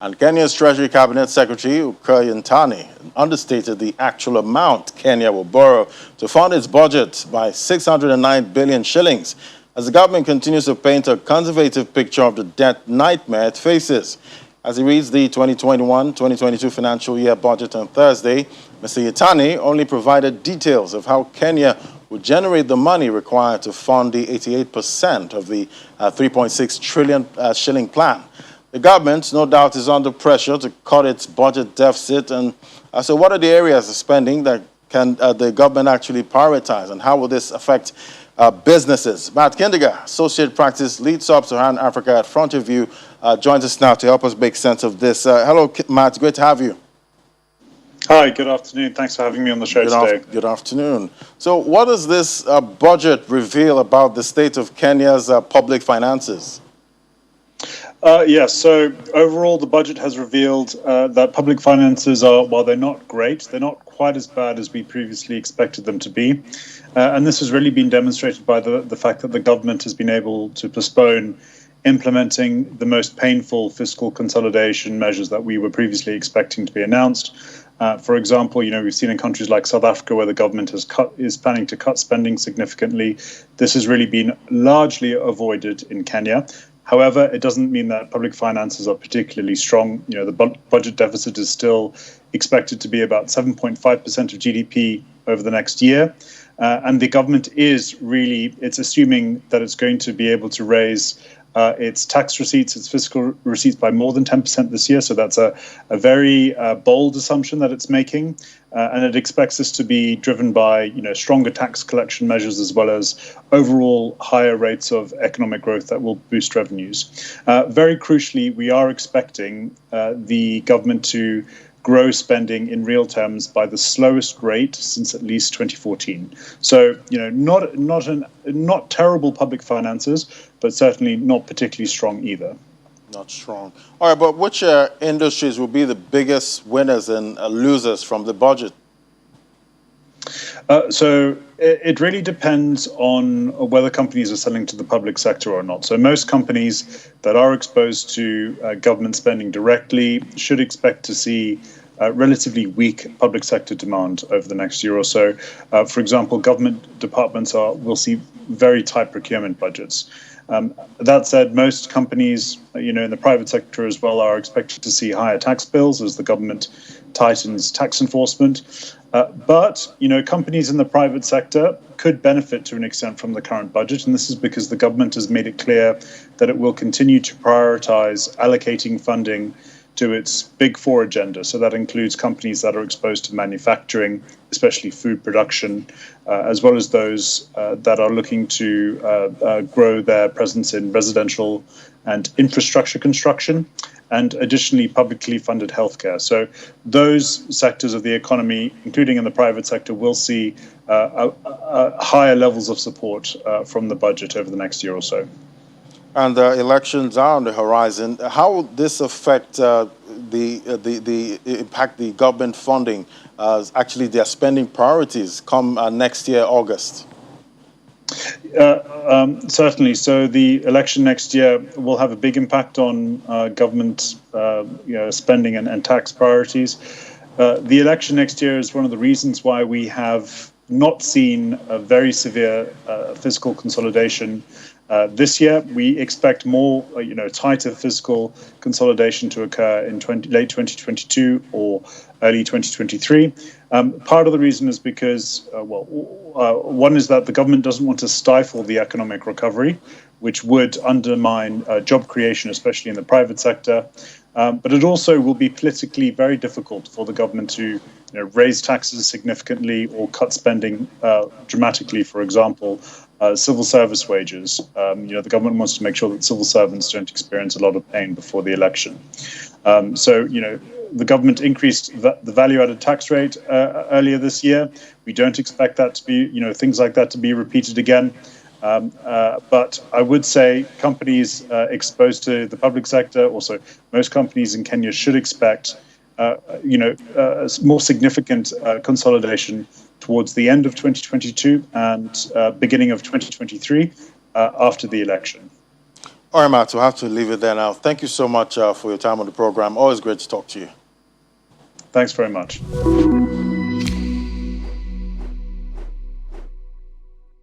And Kenya's Treasury Cabinet Secretary Ukayantani understated the actual amount Kenya will borrow to fund its budget by 609 billion shillings as the government continues to paint a conservative picture of the debt nightmare it faces. As he reads the 2021-2022 financial year budget on Thursday, Mr. Yatani only provided details of how Kenya would generate the money required to fund the 88% of the 3.6 trillion shilling plan. The government, no doubt, is under pressure to cut its budget deficit. And so what are the areas of spending that can the government actually prioritize, and how will this affect businesses? Matt Kindiga, Associate Practice Lead Sub-Saharan Africa at Frontier joins us now to help us make sense of this. Hello, Matt. Great to have you. Hi, good afternoon. Thanks for having me on the show today. Good afternoon. So what does this budget reveal about the state of Kenya's public finances? Yes, so overall the budget has revealed that public finances are, while they're not great, they're not quite as bad as we previously expected them to be. And this has really been demonstrated by the fact that the government has been able to postpone implementing the most painful fiscal consolidation measures that we were previously expecting to be announced. For example, we've seen in countries like South Africa where the government is planning to cut spending significantly. This has really been largely avoided in Kenya. However, it doesn't mean that public finances are particularly strong. The budget deficit is still expected to be about 7.5% of GDP over the next year. And the government it's assuming that it's going to be able to raise its tax receipts, its fiscal receipts by more than 10% this year. So that's a very bold assumption that it's making. And it expects this to be driven by stronger tax collection measures as well as overall higher rates of economic growth that will boost revenues. Very crucially, we are expecting the government to grow spending in real terms by the slowest rate since at least 2014. So, not terrible public finances, but certainly not particularly strong either. Not strong. All right, but which industries will be the biggest winners and losers from the budget? So it really depends on whether companies are selling to the public sector or not. So most companies that are exposed to government spending directly should expect to see relatively weak public sector demand over the next year or so. For example, government departments will see very tight procurement budgets. That said, most companies, in the private sector as well, are expected to see higher tax bills as the government tightens tax enforcement. But companies in the private sector could benefit to an extent from the current budget, and this is because the government has made it clear that it will continue to prioritize allocating funding to its Big Four agenda. So that includes companies that are exposed to manufacturing, especially food production, as well as those that are looking to grow their presence in residential and infrastructure construction, and additionally publicly funded healthcare. So those sectors of the economy, including in the private sector, will see higher levels of support from the budget over the next year or so. And elections are on the horizon. How will this affect the impact the government funding, actually their spending priorities come next year, August? Certainly. So the election next year will have a big impact on government spending and tax priorities. The election next year is one of the reasons why we have not seen a very severe fiscal consolidation this year. We expect more, tighter fiscal consolidation to occur in late 2022 or early 2023. Part of the reason is because, one is that the government doesn't want to stifle the economic recovery, which would undermine job creation, especially in the private sector. But it also will be politically very difficult for the government to raise taxes significantly or cut spending dramatically. For example, civil service wages. The government wants to make sure that civil servants don't experience a lot of pain before the election. The government increased the value-added tax rate earlier this year. We don't expect that to be, things like that to be repeated again. But I would say companies exposed to the public sector, also most companies in Kenya should expect, more significant consolidation towards the end of 2022 and beginning of 2023 after the election. All right, Matt, we'll have to leave it there now. Thank you so much for your time on the program. Always great to talk to you. Thanks very much.